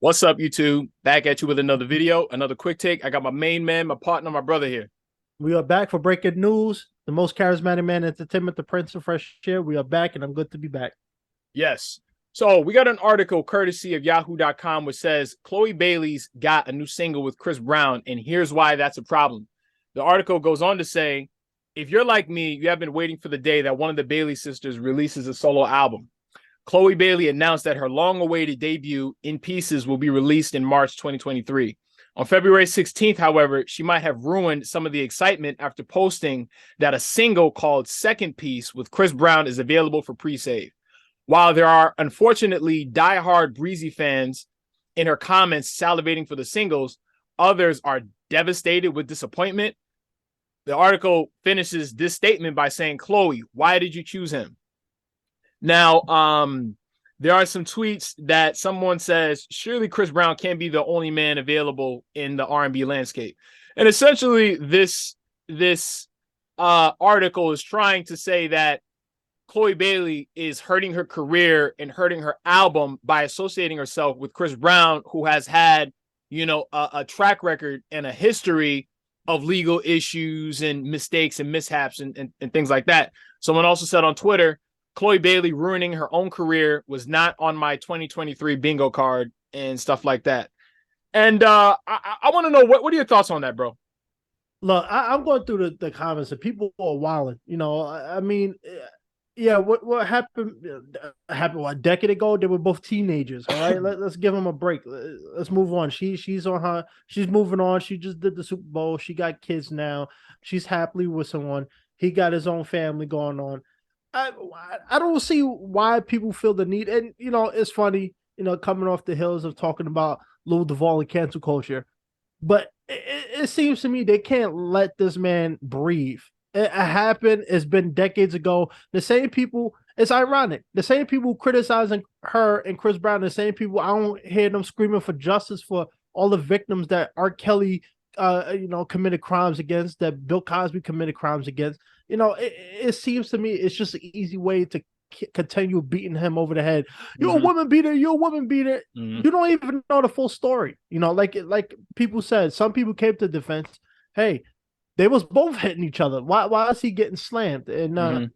What's up, YouTube? Back at you with another video, another quick take. I got my main man, my partner, my brother here. We are back for breaking news. The most charismatic man in entertainment, the Prince of Fresh Air. We are back, and I'm good to be back. Yes. So we got an article courtesy of Yahoo.com which says Chloe Bailey's got a new single with Chris Brown, and here's why that's a problem. The article goes on to say, if you're like me, you have been waiting for the day that one of the Bailey sisters releases a solo album. Chloe Bailey announced that her long-awaited debut, In Pieces, will be released in March 2023. On February 16th, however, she might have ruined some of the excitement after posting that a single called Second Piece with Chris Brown is available for pre-save. While there are unfortunately diehard Breezy fans in her comments salivating for the singles, others are devastated with disappointment. The article finishes this statement by saying, Chloe, why did you choose him? Now, there are some tweets that someone says, surely Chris Brown can't be the only man available in the R&B landscape. And essentially, this article is trying to say that Chloe Bailey is hurting her career and hurting her album by associating herself with Chris Brown, who has had, a track record and a history of legal issues and mistakes and mishaps and things like that. Someone also said on Twitter, Chloe Bailey ruining her own career was not on my 2023 bingo card and stuff like that. And I want to know, what are your thoughts on that, bro? Look, I'm going through the comments, and people are wilding. I mean, yeah, what happened happened a decade ago? They were both teenagers. All right, let's give them a break. Let's move on. She's on her. She's moving on. She just did the Super Bowl. She got kids now. She's happily with someone. He got his own family going on. I don't see why people feel the need. And, it's funny, coming off the hills of talking about Lil Duval and cancel culture. But it seems to me they can't let this man breathe. It happened. It's been decades ago. The same people, it's ironic. The same people criticizing her and Chris Brown, the same people, I don't hear them screaming for justice for all the victims that R. Kelly committed crimes against, that Bill Cosby committed crimes against. It seems to me it's just an easy way to continue beating him over the head. You're a woman beater. You're a woman beater. Mm-hmm. You don't even know the full story. Like people said, some people came to defense. Hey, they was both hitting each other. Why is he getting slammed? And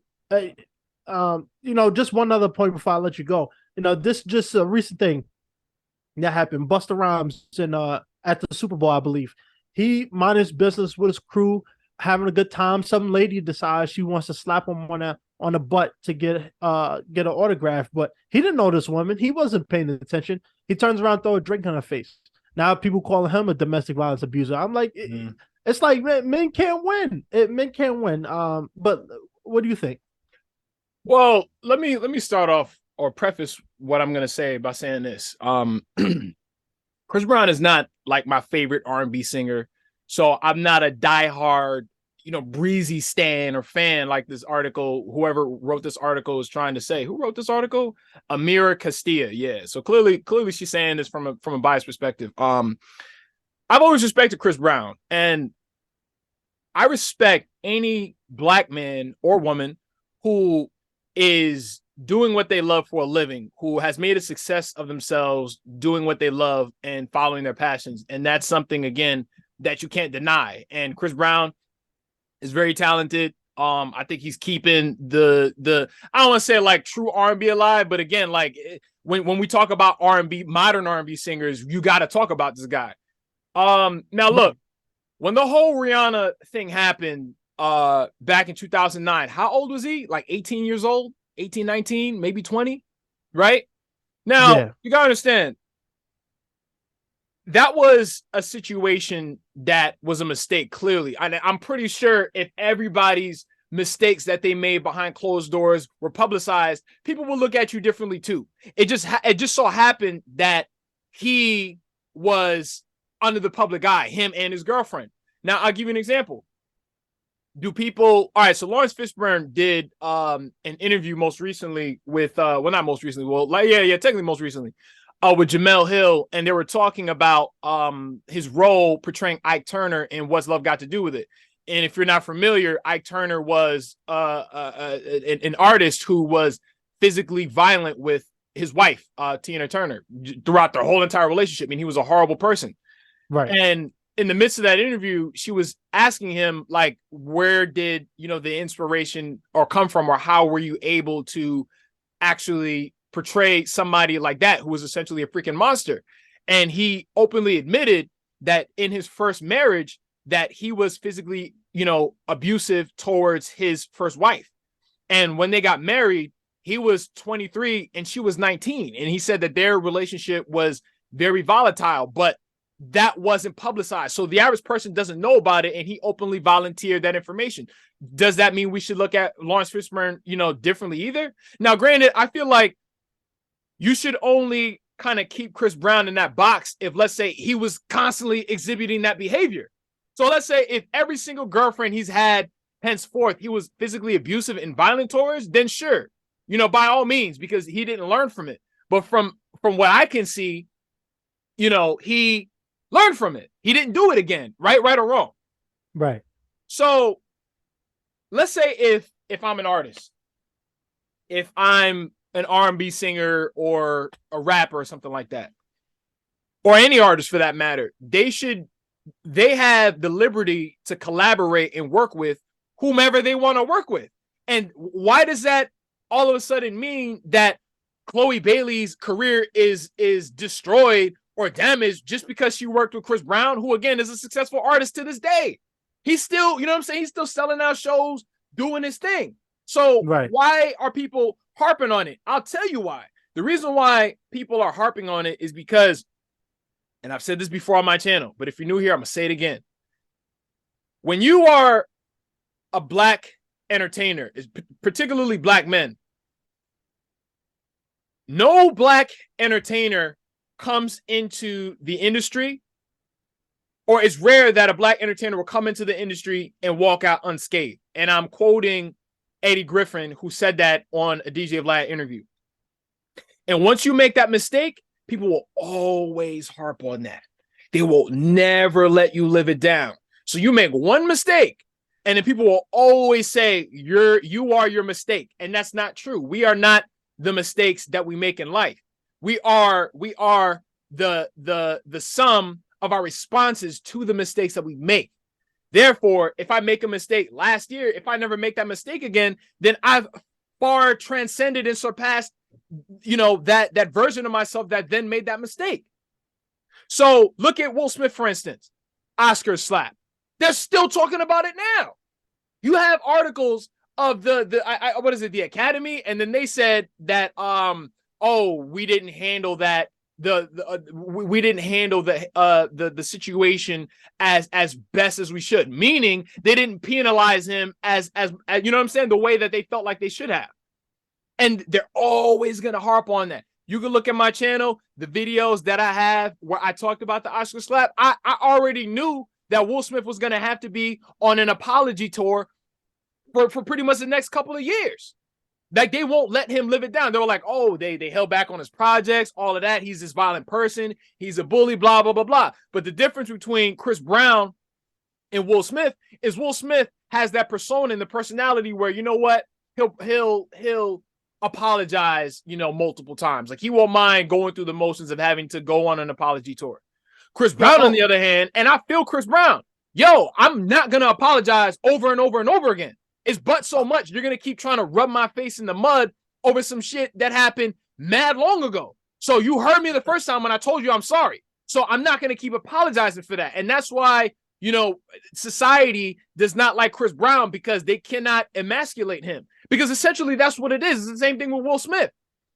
just one other point before I let you go. This just a recent thing that happened. Busta Rhymes at the Super Bowl, I believe. He minded his business with his crew, having a good time. Some lady decides she wants to slap him on the butt to get an autograph, but he didn't know this woman. He wasn't paying attention. He turns around, throw a drink on her face. Now people calling him a domestic violence abuser. I'm like, it's like men can't win. Men can't win. But what do you think? Well, let me start off or preface what I'm gonna say by saying this. Chris Brown is not like my favorite R&B singer, so I'm not a diehard, Breezy stan or fan like this article. Whoever wrote this article is trying to say. Who wrote this article? Amira Castilla. Yeah. So clearly she's saying this from a biased perspective. I've always respected Chris Brown, and I respect any black man or woman who is doing what they love for a living, who has made a success of themselves doing what they love and following their passions. And that's something, again, that you can't deny. And Chris Brown is very talented. I think he's keeping the I don't want to say like true R&B alive, but again, like when we talk about R&B, modern R&B singers, you got to talk about this guy. Now look, when the whole Rihanna thing happened back in 2009, how old was he? Like 18 years old? 18, 19, maybe 20, right? Now, You got to understand, that was a situation that was a mistake, clearly. I'm pretty sure if everybody's mistakes that they made behind closed doors were publicized, people will look at you differently too. It just so happened that he was under the public eye, him and his girlfriend. Now, I'll give you an example. All right, so Lawrence Fishburne did an interview most recently with not most recently, technically most recently, with Jemele Hill, and they were talking about his role portraying Ike Turner and What's Love Got to Do with It. And if you're not familiar, Ike Turner was an artist who was physically violent with his wife, Tina Turner, throughout their whole entire relationship. I mean, he was a horrible person. Right. And in the midst of that interview, she was asking him, like, where did, the inspiration or come from, or how were you able to actually portray somebody like that who was essentially a freaking monster? And he openly admitted that in his first marriage that he was physically, abusive towards his first wife. And when they got married, he was 23 and she was 19. And he said that their relationship was very volatile, but that wasn't publicized. So the average person doesn't know about it, and he openly volunteered that information. Does that mean we should look at Lawrence Fishburne, differently either? Now, granted, I feel like you should only kind of keep Chris Brown in that box if, let's say, he was constantly exhibiting that behavior. So let's say if every single girlfriend he's had henceforth he was physically abusive and violent towards, then sure, by all means, because he didn't learn from it. But from what I can see, he learned from it. He didn't do it again, right or wrong. Right. So let's say if I'm an artist, if I'm an R&B singer or a rapper or something like that, or any artist for that matter, they have the liberty to collaborate and work with whomever they want to work with. And why does that all of a sudden mean that Chloe Bailey's career is destroyed or damaged just because she worked with Chris Brown, who again is a successful artist to this day? He's still, he's still selling out shows, doing his thing. So Why are people harping on it? I'll tell you why. The reason why people are harping on it is because, and I've said this before on my channel, but if you're new here, I'm gonna say it again. When you are a black entertainer, particularly black men, no black entertainer comes into the industry, or it's rare that a black entertainer will come into the industry and walk out unscathed. And I'm quoting Eddie Griffin, who said that on a DJ Vlad interview. And once you make that mistake, people will always harp on that. They will never let you live it down. So you make one mistake, and then people will always say you are your mistake. And that's not true. We are not the mistakes that we make in life. We are the sum of our responses to the mistakes that we make. Therefore, if I make a mistake last year, if I never make that mistake again, then I've far transcended and surpassed, that version of myself that then made that mistake. So look at Will Smith, for instance, Oscar slap. They're still talking about it now. You have articles of the Academy, and then they said that we didn't handle that. We didn't handle the situation as best as we should, meaning they didn't penalize him as you know what I'm saying, the way that they felt like they should have. And they're always gonna harp on that. You can look at my channel, the videos that I have where I talked about the Oscar slap. I already knew that Will Smith was gonna have to be on an apology tour for pretty much the next couple of years. Like, they won't let him live it down. They were like, oh, they held back on his projects, all of that. He's this violent person. He's a bully, blah, blah, blah, blah. But the difference between Chris Brown and Will Smith is Will Smith has that persona and the personality where, you know what, he'll apologize, multiple times. Like, he won't mind going through the motions of having to go on an apology tour. Chris Brown, on the other hand, and I feel Chris Brown, I'm not going to apologize over and over and over again. It's but so much. You're going to keep trying to rub my face in the mud over some shit that happened mad long ago. So you heard me the first time when I told you I'm sorry. So I'm not going to keep apologizing for that. And that's why, society does not like Chris Brown, because they cannot emasculate him. Because essentially that's what it is. It's the same thing with Will Smith.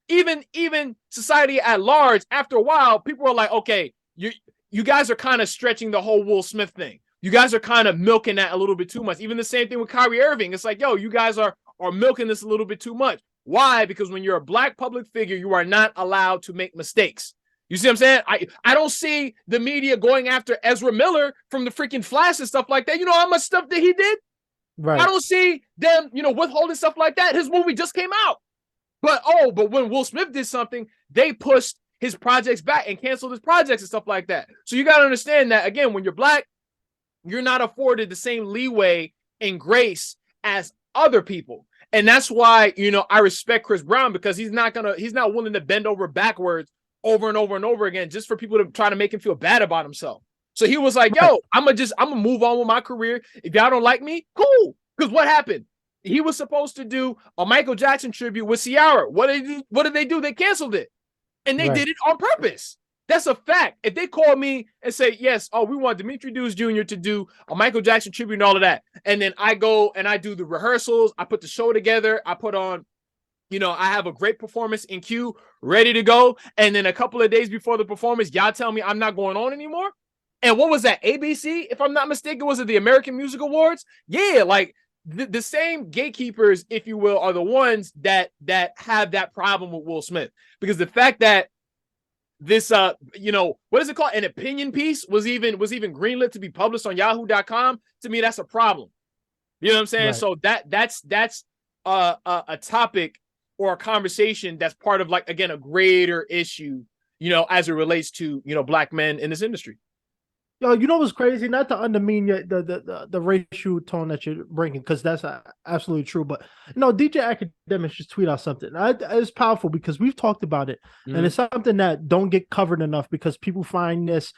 Even society at large, after a while, people are like, okay, you guys are kind of stretching the whole Will Smith thing. You guys are kind of milking that a little bit too much. Even the same thing with Kyrie Irving. It's like, you guys are milking this a little bit too much. Why? Because when you're a black public figure, you are not allowed to make mistakes. You see what I'm saying? I don't see the media going after Ezra Miller from the freaking Flash and stuff like that. You know how much stuff that he did? Right. I don't see them, withholding stuff like that. His movie just came out. But when Will Smith did something, they pushed his projects back and canceled his projects and stuff like that. So you got to understand that, again, when you're black, you're not afforded the same leeway and grace as other people. And that's why, I respect Chris Brown, because he's not willing to bend over backwards over and over and over again just for people to try to make him feel bad about himself. So he was like, yo, I'm gonna move on with my career. If y'all don't like me, cool. Because what happened? He was supposed to do a Michael Jackson tribute with Ciara. What did they do? They canceled it. And they did it on purpose. That's a fact. If they call me and say, yes, we want Dimitri Dewes Jr. to do a Michael Jackson tribute and all of that, and then I go and I do the rehearsals, I put the show together, I put on, I have a great performance in Q ready to go, and then a couple of days before the performance, y'all tell me I'm not going on anymore? And what was that, ABC, if I'm not mistaken? Was it the American Music Awards? Yeah, like the same gatekeepers, if you will, are the ones that have that problem with Will Smith. Because the fact that this what is it called, an opinion piece was even greenlit to be published on yahoo.com, to me that's a problem. You know what I'm saying? So that's a topic or a conversation that's part of, like, again, a greater issue, as it relates to, black men in this industry. Yo, you know what's crazy? Not to undermine the racial tone that you're bringing, because that's absolutely true. But DJ Academics just tweet out something. It's powerful because we've talked about it, and it's something that don't get covered enough because people find this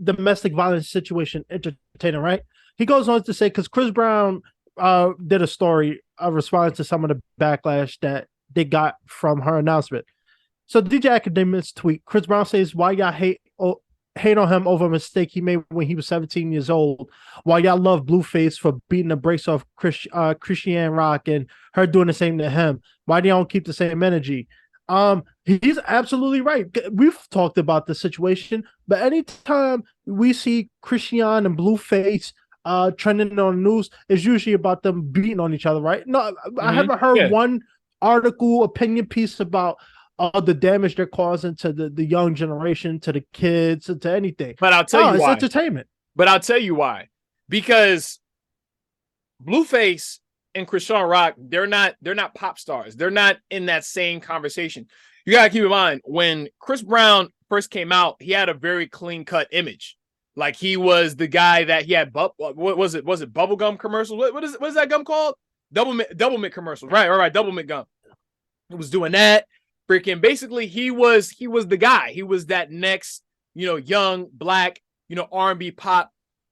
domestic violence situation entertaining. Right? He goes on to say, because Chris Brown did a story responding to some of the backlash that they got from her announcement. So DJ Academics tweet, Chris Brown says, why y'all hate on him over a mistake he made when he was 17 years old, while y'all love Blueface for beating the brakes off Christian Rock and her doing the same to him. Why do y'all don't keep the same energy? He's absolutely right. We've talked about the situation, but anytime we see Christian and Blueface trending on the news, it's usually about them beating on each other, right? No, I haven't heard one article, opinion piece about the damage they're causing to the young generation, to the kids, to anything. But I'll tell you why. It's entertainment. But I'll tell you why. Because Blueface and Chrisean Rock, they're not pop stars. They're not in that same conversation. You gotta keep in mind, when Chris Brown first came out, he had a very clean cut image. Like, he was the guy that he had what was it? Was it bubblegum commercials? What is that gum called? Double mint commercials. Right, double mint gum. He was doing that. Freaking basically, he was the guy. He was that next, young black, R&B pop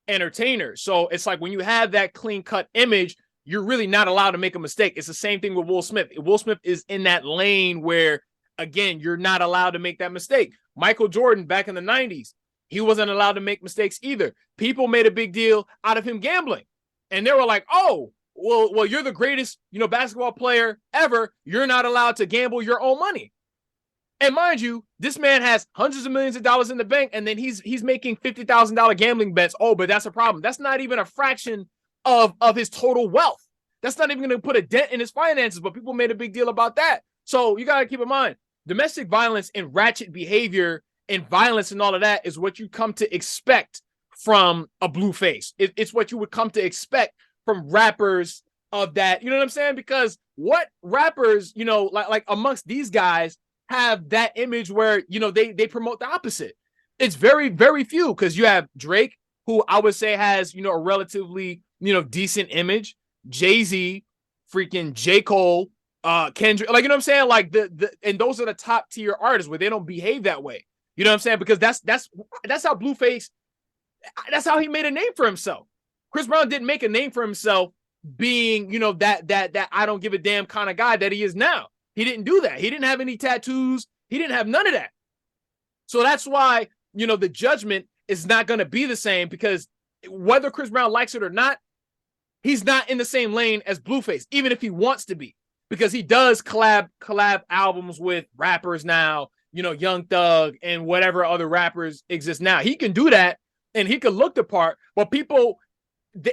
entertainer. So it's like, when you have that clean cut image, you're really not allowed to make a mistake. It's the same thing with Will Smith. Will Smith is in that lane where, again, you're not allowed to make that mistake. Michael Jordan back in the 90s, he wasn't allowed to make mistakes either. People made a big deal out of him gambling, and they were like, oh, well, you're the greatest, basketball player ever. You're not allowed to gamble your own money. And mind you, this man has hundreds of millions of dollars in the bank, and then he's making $50,000 gambling bets. Oh, but that's a problem. That's not even a fraction of his total wealth. That's not even going to put a dent in his finances, but people made a big deal about that. So you got to keep in mind, domestic violence and ratchet behavior and violence and all of that is what you come to expect from a Blueface. It's what you would come to expect from rappers of that, you know what I'm saying? Because what rappers, like amongst these guys have that image where, they promote the opposite? It's very, very few, because you have Drake, who I would say has, a relatively, decent image, Jay-Z, freaking J. Cole, Kendrick, like, you know what I'm saying? Like and those are the top tier artists where they don't behave that way. You know what I'm saying? Because that's how Blueface, that's how he made a name for himself. Chris Brown didn't make a name for himself being, that I don't give a damn kind of guy that he is now. He didn't do that. He didn't have any tattoos. He didn't have none of that. So that's why, the judgment is not going to be the same, because whether Chris Brown likes it or not, he's not in the same lane as Blueface, even if he wants to be, because he does collab albums with rappers now, Young Thug and whatever other rappers exist now. He can do that, and he can look the part, but people,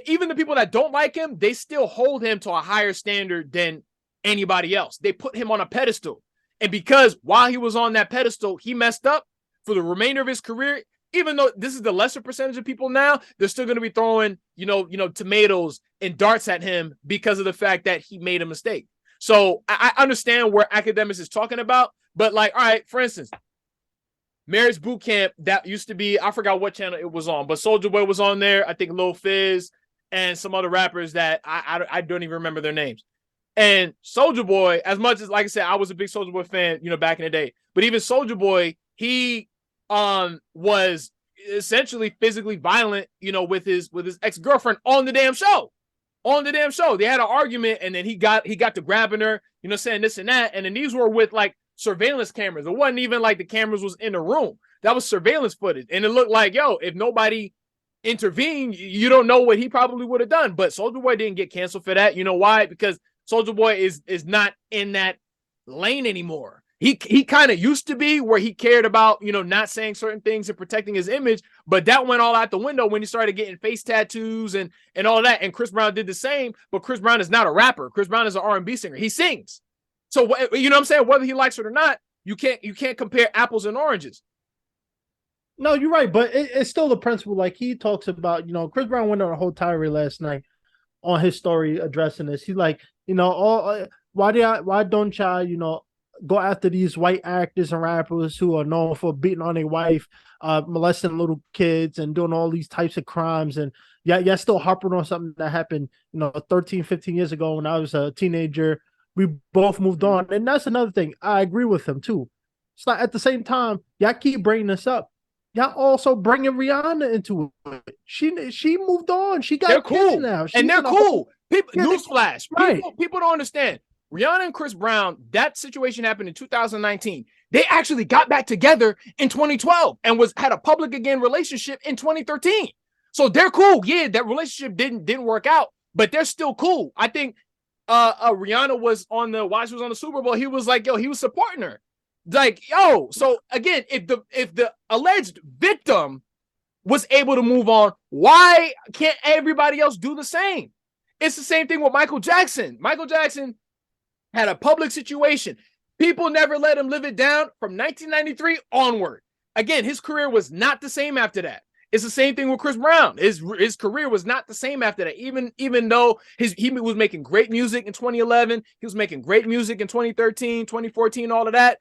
even the people that don't like him, they still hold him to a higher standard than anybody else. They put him on a pedestal. And because while he was on that pedestal, he messed up, for the remainder of his career, even though this is the lesser percentage of people now, they're still going to be throwing, tomatoes and darts at him because of the fact that he made a mistake. So I understand where Academics is talking about, but like, all right, for instance, Marriage Boot Camp, that used to be, I forgot what channel it was on, but Soulja Boy was on there. I think Lil Fizz and some other rappers that I don't even remember their names. And Soulja Boy, as much as, like I said, I was a big Soulja Boy fan, back in the day, but even Soulja Boy, he was essentially physically violent, with his ex-girlfriend on the damn show. On the damn show. They had an argument, and then he got to grabbing her, saying this and that. And then these were with like surveillance cameras. It wasn't even like the cameras was in the room. That was surveillance footage. And it looked like, if nobody intervened, you don't know what he probably would have done. But Soulja Boy didn't get canceled for that. You know why? Because Soulja Boy is not in that lane anymore. He kind of used to be, where he cared about, not saying certain things and protecting his image, but that went all out the window when he started getting face tattoos and all of that. And Chris Brown did the same, but Chris Brown is not a rapper. Chris Brown is an R&B singer. He sings. So, you know what I'm saying? Whether he likes it or not, you can't compare apples and oranges. No, you're right, but it's still the principle. Like he talks about, Chris Brown went on a whole tirade last night on his story addressing this. He's like, why don't y'all, go after these white actors and rappers who are known for beating on their wife, molesting little kids, and doing all these types of crimes. And yeah, still harping on something that happened, 13, 15 years ago when I was a teenager. We both moved on. And that's another thing. I agree with him too. It's like at the same time, y'all keep bringing this up. Y'all also bringing Rihanna into it. She moved on. She got cool now. And they're cool. Newsflash. Right. People don't understand. Rihanna and Chris Brown, that situation happened in 2019. They actually got back together in 2012 and had a public again relationship in 2013. So they're cool. Yeah, that relationship didn't work out, but they're still cool. I think Rihanna was on the Super Bowl. He was like, he was supporting her. Like, so again, if the alleged victim was able to move on, why can't everybody else do the same? It's the same thing with Michael Jackson. Michael Jackson had a public situation. People never let him live it down from 1993 onward. Again, his career was not the same after that. It's the same thing with Chris Brown. His career was not the same after that. Even though he was making great music in 2011, he was making great music in 2013, 2014, all of that.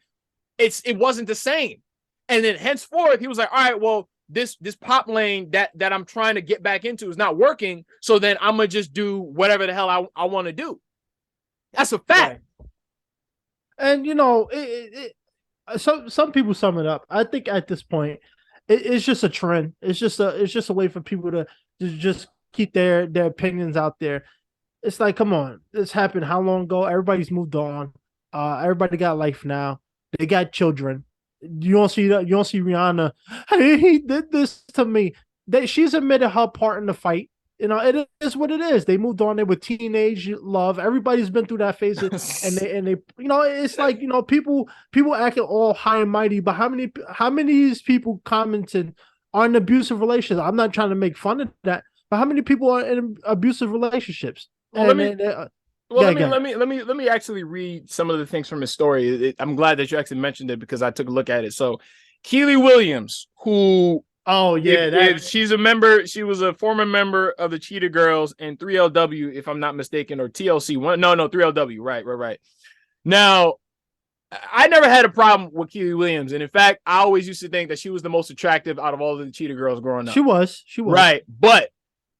It wasn't the same. And then henceforth, he was like, all right, well, this pop lane that I'm trying to get back into is not working. So then I'm gonna just do whatever the hell I want to do. That's a fact. Right. And some people sum it up. I think at this point, it's just a trend. It's just a way for people to just keep their opinions out there. It's like, come on, this happened how long ago? Everybody's moved on. Everybody got life now. They got children. You don't see that. You don't see Rihanna. Hey, he did this to me. She's admitted her part in the fight. It is what it is. They moved on. They were teenage love. Everybody's been through that phase, and they it's like, people acting all high and mighty. But how many of these people commented on abusive relationships? I'm not trying to make fun of that, but how many people are in abusive relationships? Well, let me actually read some of the things from his story. I'm glad that you actually mentioned it because I took a look at it. So, Keely Williams, who she's a member. She was a former member of the Cheetah Girls and 3LW, if I'm not mistaken, or TLC. 3LW. Right. Now, I never had a problem with Keely Williams, and in fact, I always used to think that she was the most attractive out of all of the Cheetah Girls growing up. She was right, but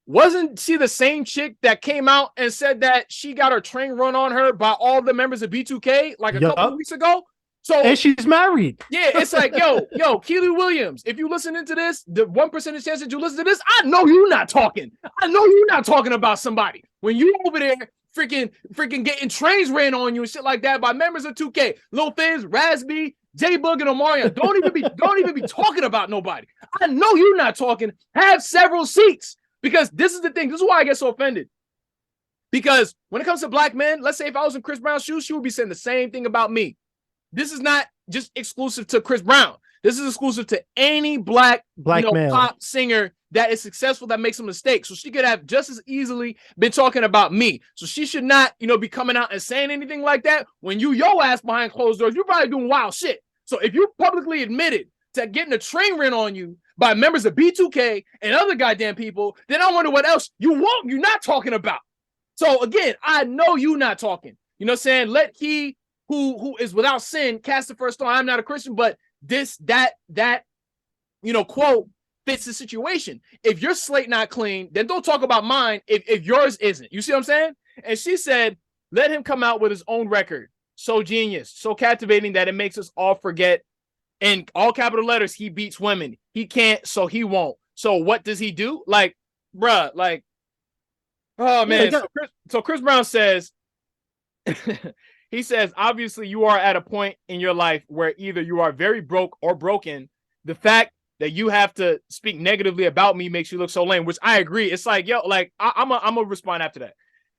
wasn't she the same chick that came out and said that she got her train run on her by all the members of B2K like a couple of weeks ago? So, and she's married. Yeah, it's like, yo, Keely Williams, if you listen into this, the 1% chance that you listen to this, I know you're not talking. I know you're not talking about somebody. When you over there freaking getting trains ran on you and shit like that by members of 2K, Lil Fizz, Razby, J-Bug, and Omarion, don't even be talking about nobody. I know you're not talking. Have several seats. Because this is the thing. This is why I get so offended. Because when it comes to black men, let's say if I was in Chris Brown's shoes, she would be saying the same thing about me. This is not just exclusive to Chris Brown. This is exclusive to any black male pop singer that is successful that makes a mistake. So she could have just as easily been talking about me. So she should not, be coming out and saying anything like that. When your ass behind closed doors, you're probably doing wild shit. So if you publicly admitted to getting a train ran on you by members of B2K and other goddamn people, then I wonder what else you're not talking about. So again, I know you're not talking. You know what I'm saying? Let he who is without sin cast the first stone. I'm not a Christian, but that quote fits the situation. If your slate not clean, then don't talk about mine if yours isn't. You see what I'm saying? And she said, let him come out with his own record. So genius, so captivating that it makes us all forget. In all capital letters, he beats women. He can't, so he won't. So what does he do? Like, bruh, like, oh man. So Chris Brown says, he says, obviously you are at a point in your life where either you are very broke or broken. The fact that you have to speak negatively about me makes you look so lame, which I agree. It's like, yo, like I'm gonna respond after that.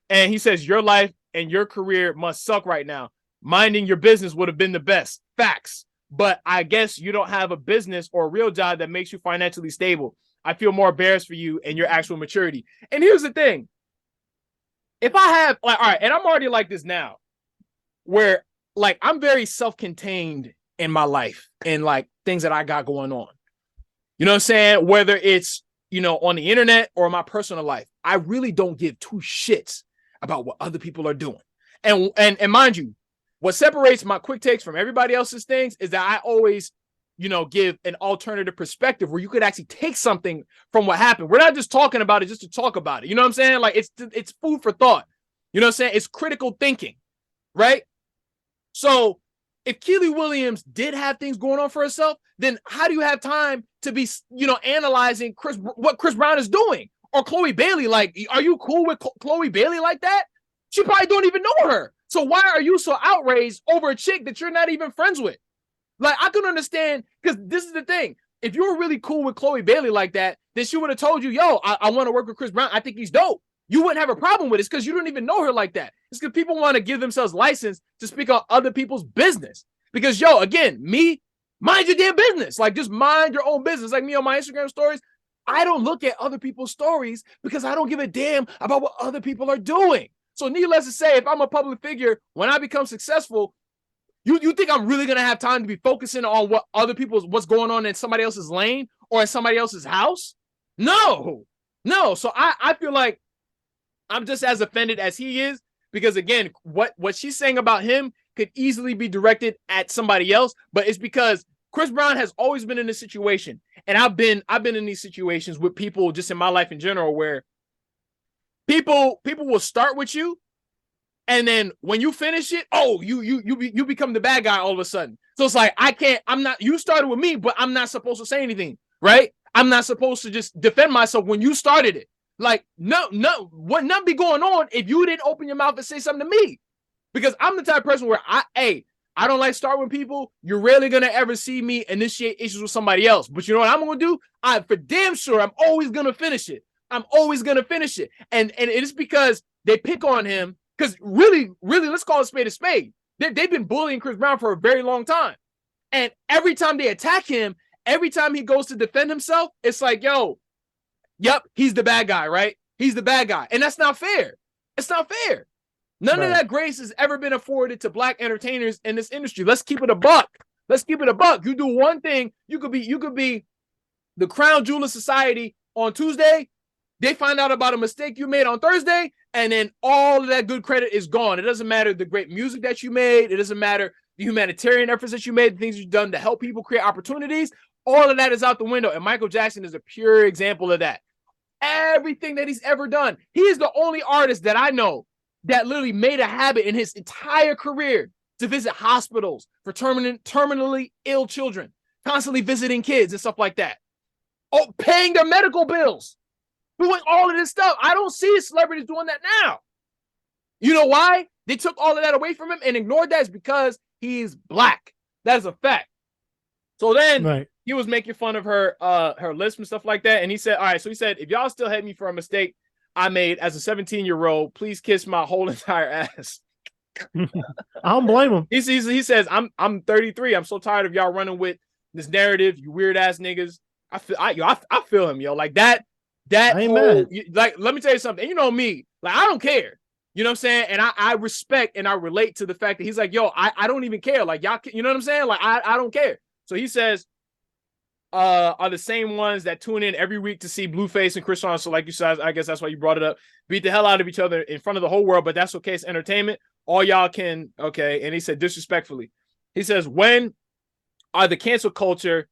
And he says, your life and your career must suck right now. Minding your business would have been the best. Facts. But I guess you don't have a business or a real job that makes you financially stable. I feel more embarrassed for you and your actual maturity. And here's the thing. If I have, like, all right, and I'm already like this now, where like I'm very self-contained in my life and like things that I got going on. You know what I'm saying? Whether it's, you know, on the internet or my personal life, I really don't give two shits about what other people are doing. And mind you, what separates my quick takes from everybody else's things is that I always, you know, give an alternative perspective where you could actually take something from what happened. We're not just talking about it just to talk about it. You know what I'm saying? Like it's food for thought. You know what I'm saying? It's critical thinking, right? So if Keely Williams did have things going on for herself, then how do you have time to be, you know, analyzing what Chris Brown is doing? Or Chloe Bailey? Like, are you cool with Chloe Bailey like that? She probably don't even know her. So why are you so outraged over a chick that you're not even friends with? Like, I can understand, because this is the thing. If you were really cool with Chloe Bailey like that, then she would have told you, yo, I want to work with Chris Brown. I think he's dope. You wouldn't have a problem with it because you don't even know her like that. It's because people want to give themselves license to speak on other people's business. Because, yo, again, me, mind your damn business. Like, just mind your own business. Like me on my Instagram stories, I don't look at other people's stories because I don't give a damn about what other people are doing. So needless to say, if I'm a public figure, when I become successful, you think I'm really going to have time to be focusing on what's going on in somebody else's lane or in somebody else's house? No. So I feel like I'm just as offended as he is because, again, what she's saying about him could easily be directed at somebody else, but it's because Chris Brown has always been in this situation. And I've been in these situations with people just in my life in general where people will start with you, and then when you finish it, oh, you become the bad guy all of a sudden. So it's like you started with me, but I'm not supposed to say anything, right? I'm not supposed to just defend myself when you started it. Like, no, what nothing be going on if you didn't open your mouth and say something to me. Because I'm the type of person where I don't like starting with people. You're rarely gonna ever see me initiate issues with somebody else. But you know what I'm gonna do? For damn sure, I'm always gonna finish it. I'm always gonna finish it. And it is because they pick on him. Because really, let's call a spade a spade. They've been bullying Chris Brown for a very long time. And every time they attack him, every time he goes to defend himself, it's like, yo, yep, he's the bad guy, right? He's the bad guy. And that's not fair. It's not fair. None of that grace has ever been afforded to black entertainers in this industry. Let's keep it a buck. You do one thing, you could be the crown jewel of society on Tuesday. They find out about a mistake you made on Thursday, and then all of that good credit is gone. It doesn't matter the great music that you made. It doesn't matter the humanitarian efforts that you made, the things you've done to help people create opportunities. All of that is out the window. And Michael Jackson is a pure example of that. Everything that he's ever done. He is the only artist that I know that literally made a habit in his entire career to visit hospitals for terminally ill children, constantly visiting kids and stuff like that. Oh, paying their medical bills. Doing all of this stuff. I don't see celebrities doing that now. You know why? They took all of that away from him and ignored that. It's because he's black. That is a fact. So then he was making fun of her lisp and stuff like that. And he said, all right, so he said, if y'all still hate me for a mistake I made as a 17-year-old, please kiss my whole entire ass. I don't blame him. He says, I'm 33. I'm so tired of y'all running with this narrative, you weird ass niggas. I feel him, yo. Like that whole, like, let me tell you something. You know me, like, I don't care. You know what I'm saying? And I respect and I relate to the fact that he's like, yo, I don't even care. Like, y'all, you know what I'm saying? Like, I don't care. So he says, are the same ones that tune in every week to see Blueface and Chris Brown. So like you said, I guess that's why you brought it up. Beat the hell out of each other in front of the whole world, but that's okay. It's entertainment. All y'all can, okay. And he said, disrespectfully, he says, when are the cancel culture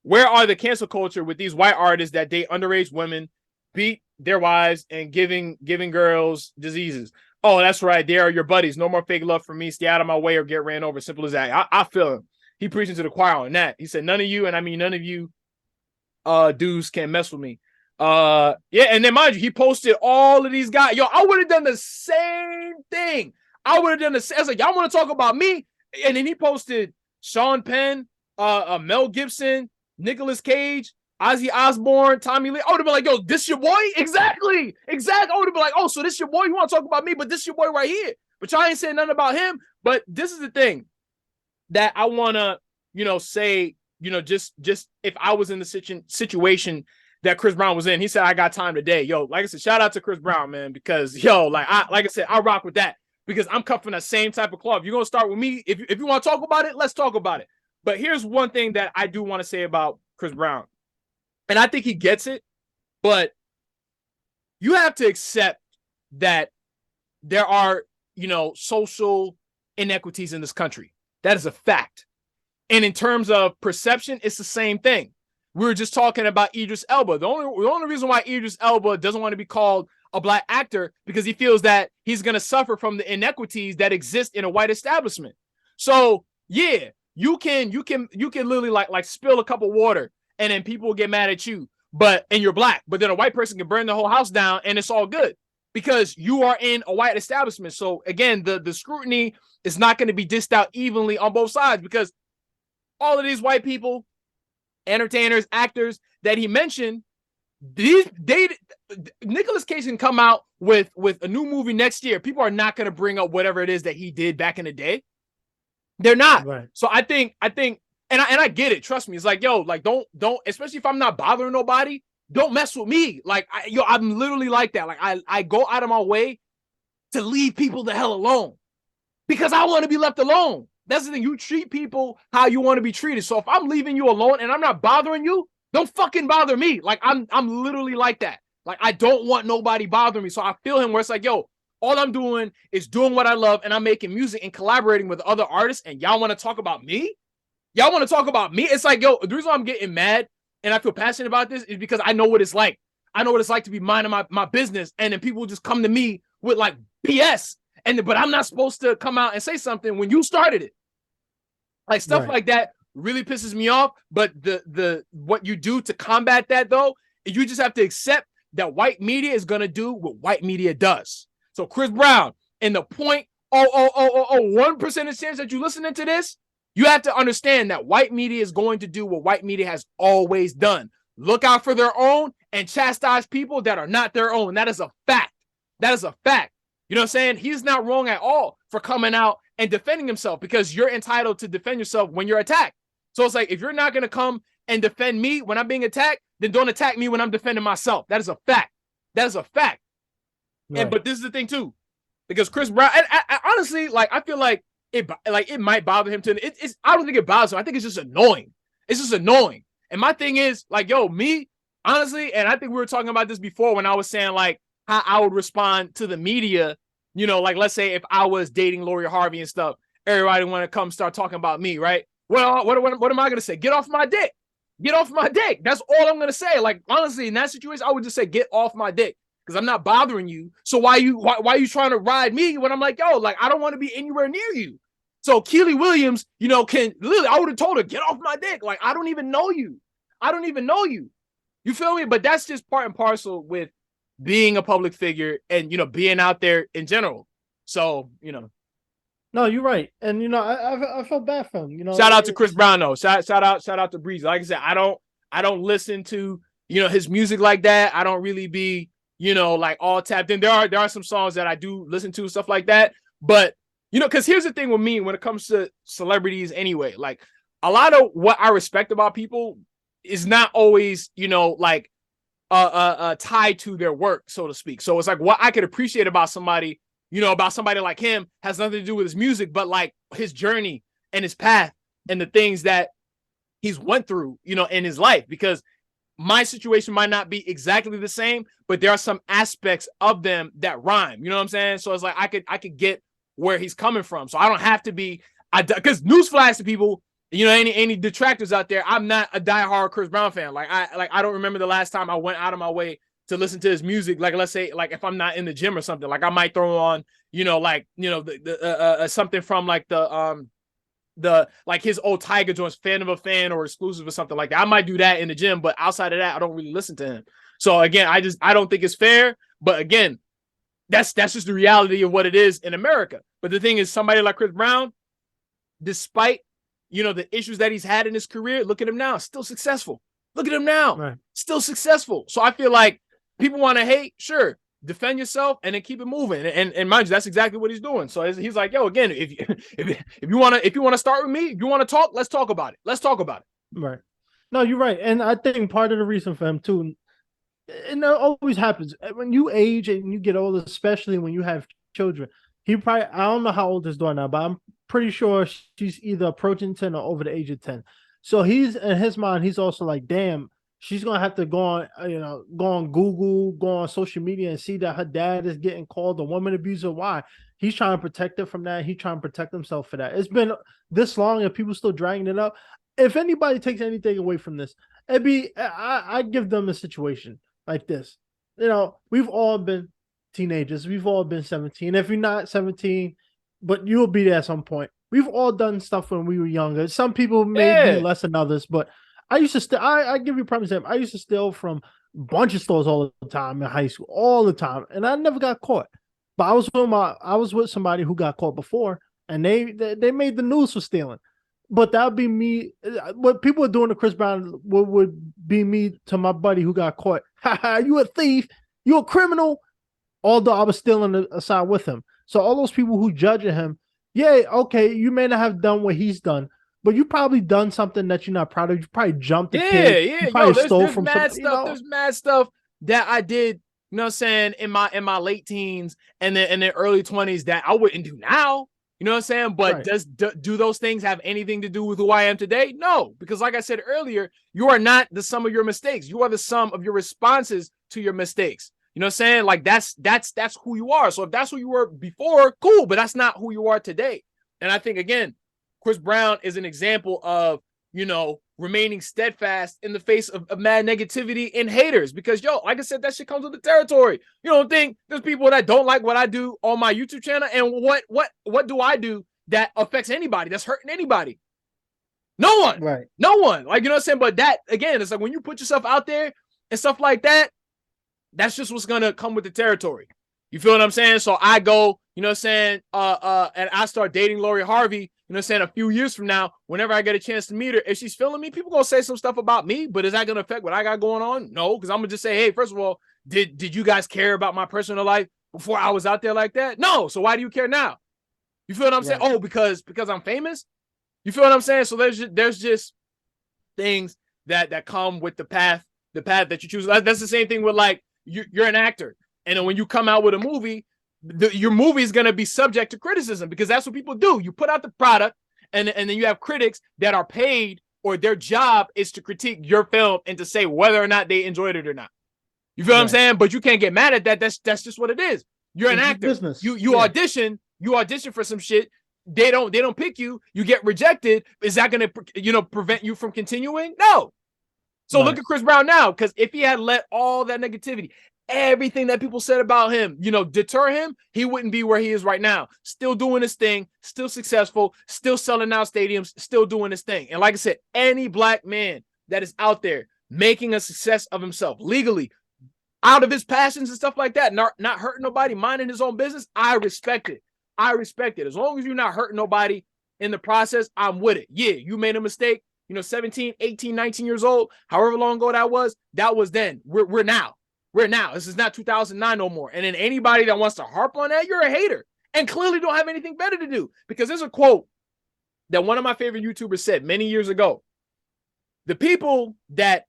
where are the cancel culture with these white artists that date underage women, beat their wives, and giving girls diseases? Oh, that's right. They are your buddies. No more fake love for me. Stay out of my way or get ran over. Simple as that. I feel him. He preaching to the choir on that. He said, none of you, and I mean none of you dudes can mess with me. Yeah, and then mind you, he posted all of these guys. Yo, I would have done the same thing. I would have done the same. I was like, y'all want to talk about me? And then he posted Sean Penn, Mel Gibson, Nicolas Cage, Ozzy Osbourne, Tommy Lee. I would have been like, yo, this your boy? Exactly. I would have been like, oh, so this your boy? You want to talk about me, but this your boy right here. But y'all ain't saying nothing about him. But this is the thing that I want to, say, just if I was in the situation that Chris Brown was in, he said, I got time today. Yo, like I said, shout out to Chris Brown, man, because, like I said, I rock with that because I'm cut from the same type of cloth. You're going to start with me. If you want to talk about it, let's talk about it. But here's one thing that I do want to say about Chris Brown. And I think he gets it, but you have to accept that there are, social inequities in this country. That is a fact. And in terms of perception, it's the same thing. We were just talking about Idris Elba. The only reason why Idris Elba doesn't want to be called a black actor because he feels that he's going to suffer from the inequities that exist in a white establishment. So yeah, you can literally like spill a cup of water and then people will get mad at you, and you're black. But then a white person can burn the whole house down and it's all good because you are in a white establishment. So again, the scrutiny is not going to be dished out evenly on both sides because all of these white people, entertainers, actors that he mentioned, Nicolas Cage can come out with a new movie next year. People are not going to bring up whatever it is that he did back in the day. They're not. Right. So I think, and I get it. Trust me. It's like, yo, like don't, especially if I'm not bothering nobody, don't mess with me. Like, I'm literally like that. Like I go out of my way to leave people the hell alone because I want to be left alone. That's the thing. You treat people how you want to be treated. So if I'm leaving you alone and I'm not bothering you, don't fucking bother me. Like I'm literally like that. Like I don't want nobody bothering me. So I feel him where it's like, yo, all I'm doing is doing what I love and I'm making music and collaborating with other artists. And y'all want to talk about me? Y'all want to talk about me? It's like, yo, the reason why I'm getting mad and I feel passionate about this is because I know what it's like. I know what it's like to be minding my business. And then people just come to me with like BS. But I'm not supposed to come out and say something when you started it. Like stuff right. Like that really pisses me off. But the what you do to combat that though, is you just have to accept that white media is gonna do what white media does. So Chris Brown, in the 0.00001% chance that you're listening to this, you have to understand that white media is going to do what white media has always done. Look out for their own and chastise people that are not their own. That is a fact. That is a fact. You know what I'm saying? He's not wrong at all for coming out and defending himself because you're entitled to defend yourself when you're attacked. So it's like, if you're not going to come and defend me when I'm being attacked, then don't attack me when I'm defending myself. That is a fact. That is a fact. Right. But this is the thing too, because Chris Brown, I honestly, like, I feel like it might bother him too. I don't think it bothers him. I think it's just annoying. It's just annoying. And my thing is like, yo, me, honestly, and I think we were talking about this before when I was saying like how I would respond to the media, like let's say if I was dating Lori Harvey and stuff, everybody want to come start talking about me, right? Well, what am I going to say? Get off my dick. Get off my dick. That's all I'm going to say. Like, honestly, in that situation, I would just say, get off my dick because I'm not bothering you. So why are you trying to ride me when I'm like, yo, like, I don't want to be anywhere near you. So Keely Williams, can literally, I would have told her, get off my dick. Like, I don't even know you. I don't even know you. You feel me? But that's just part and parcel with being a public figure and, being out there in general. So, No, you're right. And, I felt bad for him, Shout out to Chris Brown, though. Shout out to Breezy. Like I said, I don't listen to, his music like that. I don't really be, like all tapped in. There are some songs that I do listen to, stuff like that. But, because here's the thing with me when it comes to celebrities anyway, like a lot of what I respect about people is not always, like tied to their work, so to speak. So it's like what I could appreciate about somebody, about somebody like him has nothing to do with his music, but like his journey and his path and the things that he's went through, in his life, because my situation might not be exactly the same, but there are some aspects of them that rhyme. You know what I'm saying? So it's like, I could get where he's coming from. So I don't have to be, because newsflash to people, any detractors out there, I'm not a diehard Chris Brown fan. Like I don't remember the last time I went out of my way to listen to his music. Like, let's say, like if I'm not in the gym or something, like I might throw on, something from like the like his old Tiger joints, Fan of a Fan or Exclusive or something like that. I might do that in the gym, but outside of that, I don't really listen to him. So again, I don't think it's fair. But again, that's just the reality of what it is in America. But the thing is, somebody like Chris Brown, despite the issues that he's had in his career, look at him now, still successful. Look at him now, right. Still successful. So I feel like people want to hate, sure, defend yourself and then keep it moving. And mind you, that's exactly what he's doing. So he's like, yo, again, if you want to start with me, if you want to talk, let's talk about it. Let's talk about it. Right. No, you're right. And I think part of the reason for him too, and it always happens when you age and you get older, especially when you have children. He probably, I don't know how old his daughter now, but I'm pretty sure she's either approaching 10 or over the age of 10. So he's, in his mind, he's also like, damn, she's gonna have to go on, go on Google, go on social media and see that her dad is getting called a woman abuser. Why? He's trying to protect her from that. He's trying to protect himself for that. It's been this long and people still dragging it up. If anybody takes anything away from this, it'd be, I give them a situation like this. We've all been teenagers. We've all been 17. If you're not 17, but you'll be there at some point. We've all done stuff when we were younger. Some people may be less than others, but I used to steal. I give you a prime example. I used to steal from a bunch of stores all the time in high school, all the time, and I never got caught. But I was with somebody who got caught before, and they made the news for stealing. But that would be me. What people are doing to Chris Brown would be me to my buddy who got caught. Ha, you a thief? You a criminal? Although I was still on the side with him. So all those people who judging him, yeah, okay, you may not have done what he's done, but you probably done something that you're not proud of. You probably jumped a kid. Yeah. You probably stole from mad stuff. There's mad stuff that I did, you know what I'm saying, in my late teens and then in the early 20s that I wouldn't do now. You know what I'm saying? But right. Do those things have anything to do with who I am today? No, because like I said earlier, you are not the sum of your mistakes. You are the sum of your responses to your mistakes. You know what I'm saying? Like that's who you are. So if that's who you were before, cool, but that's not who you are today. And I think, again, Chris Brown is an example of, remaining steadfast in the face of mad negativity and haters. Because, like I said, that shit comes with the territory. You don't think there's people that don't like what I do on my YouTube channel? And what do I do that affects anybody, that's hurting anybody? No one. Right. No one. Like, you know what I'm saying? But that, again, it's like when you put yourself out there and stuff like that, that's just what's going to come with the territory. You feel what I'm saying? So I go, you know what I'm saying, and I start dating Lori Harvey, you know what I'm saying, a few years from now, whenever I get a chance to meet her, if she's feeling me, people going to say some stuff about me, but is that going to affect what I got going on? No, because I'm going to just say, hey, first of all, did you guys care about my personal life before I was out there like that? No, so why do you care now? You feel what I'm saying? Oh, because I'm famous? You feel what I'm saying? So there's just things that come with the path that you choose. That's the same thing with, like, you're an actor. And then when you come out with a movie, your movie is going to be subject to criticism because that's what people do. You put out the product and then you have critics that are paid or their job is to critique your film and to say whether or not they enjoyed it or not. You feel what I'm saying? But you can't get mad at that. That's just what it is. You're an actor. Business. You audition for some shit. They don't pick you. You get rejected. Is that going to, prevent you from continuing? No. So look at Chris Brown now, because if he had let all that negativity, everything that people said about him, deter him, he wouldn't be where he is right now. Still doing his thing, still successful, still selling out stadiums, still doing his thing. And like I said, any black man that is out there making a success of himself legally, out of his passions and stuff like that, not hurting nobody, minding his own business, I respect it. As long as you're not hurting nobody in the process, I'm with it. Yeah, you made a mistake, 17, 18, 19 years old, however long ago that was then. We're now. This is not 2009 no more. And then anybody that wants to harp on that, you're a hater and clearly don't have anything better to do. Because there's a quote that one of my favorite YouTubers said many years ago. The people that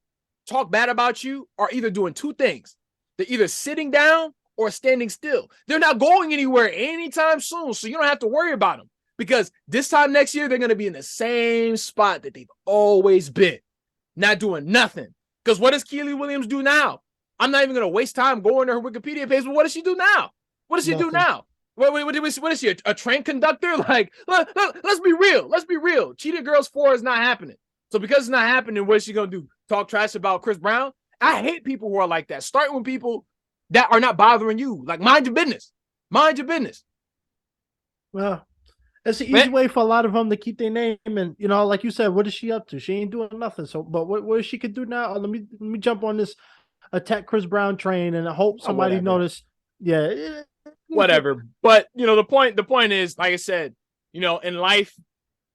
talk bad about you are either doing two things. They're either sitting down or standing still. They're not going anywhere anytime soon, so you don't have to worry about them. Because this time next year, they're going to be in the same spot that they've always been, not doing nothing. Because what does Keely Williams do now? I'm not even going to waste time going to her Wikipedia page, but what does she do now? What does she do now? What is she? A train conductor? Like, let's be real. Let's be real. Cheetah Girls 4 is not happening. So because it's not happening, what is she gonna do? Talk trash about Chris Brown? I hate people who are like that. Starting with people that are not bothering you. Like, mind your business. Mind your business. Well, it's an easy way for a lot of them to keep their name. And, you know, like you said, what is she up to? She ain't doing nothing. So, but what she could do now? Let me jump on this attack Chris Brown train, and I hope somebody noticed. Yeah. Whatever. But, you know, the point is, like I said, you know, in life,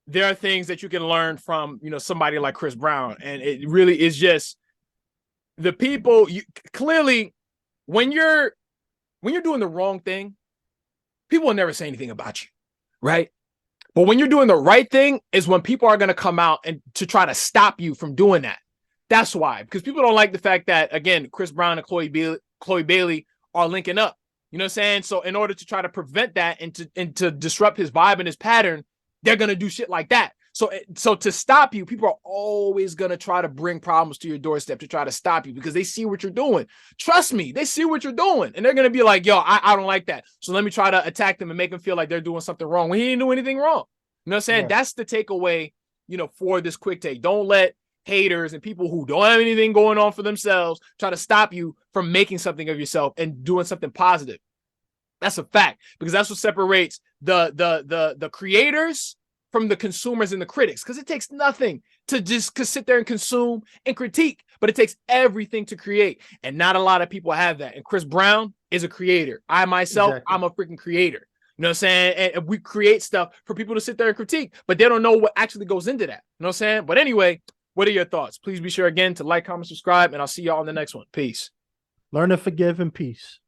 there are things that you can learn from, you know, somebody like Chris Brown. And it really is just the people. You clearly, when you're doing the wrong thing, people will never say anything about you, right? But when you're doing the right thing is when people are going to come out and to try to stop you from doing that. That's why, because people don't like the fact that, again, Chris Brown and Chloe Bailey are linking up. You know what I'm saying? So in order to try to prevent that and to disrupt his vibe and his pattern, they're going to do shit like that. So to stop you, people are always going to try to bring problems to your doorstep to try to stop you because they see what you're doing. Trust me, they see what you're doing. And they're going to be like, yo, I don't like that. So let me try to attack them and make them feel like they're doing something wrong when he didn't do anything wrong. You know what I'm saying? Yeah. That's the takeaway, you know, for this quick take. Don't let haters and people who don't have anything going on for themselves try to stop you from making something of yourself and doing something positive. That's a fact, because that's what separates the creators from the consumers and the critics, because it takes nothing to just sit there and consume and critique, but it takes everything to create. And not a lot of people have that. And Chris Brown is a creator. I myself, I'm a freaking creator. You know what I'm saying? And we create stuff for people to sit there and critique, but they don't know what actually goes into that. You know what I'm saying? But anyway, what are your thoughts? Please be sure again to like, comment, subscribe, and I'll see y'all on the next one. Peace. Learn to forgive and peace.